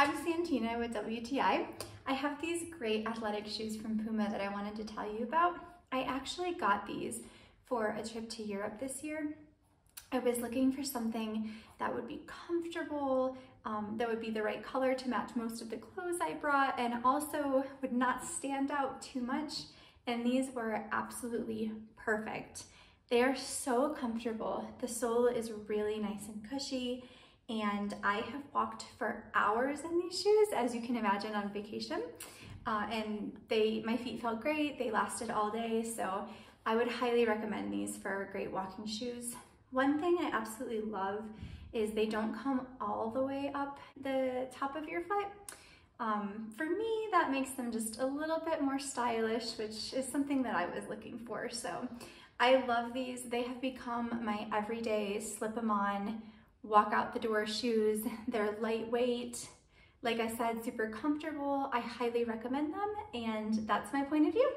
I'm Santina with WTI. I have these great athletic shoes from PUMA that I wanted to tell you about. I actually got these for a trip to Europe this year. I was looking for something that would be comfortable, that would be the right color to match most of the clothes I brought, and also would not stand out too much. And these were absolutely perfect. They are so comfortable. The sole is really nice and cushy, and I have walked for hours in these shoes, as you can imagine, on vacation. And my feet felt great. They lasted all day, so I would highly recommend these for great walking shoes. One thing I absolutely love is they don't come all the way up the top of your foot. For me, that makes them just a little bit more stylish, which is something that I was looking for. So I love these. They have become my everyday slip them on, walk out the door shoes. They're lightweight. Like I said, super comfortable. I highly recommend them, and that's my point of view.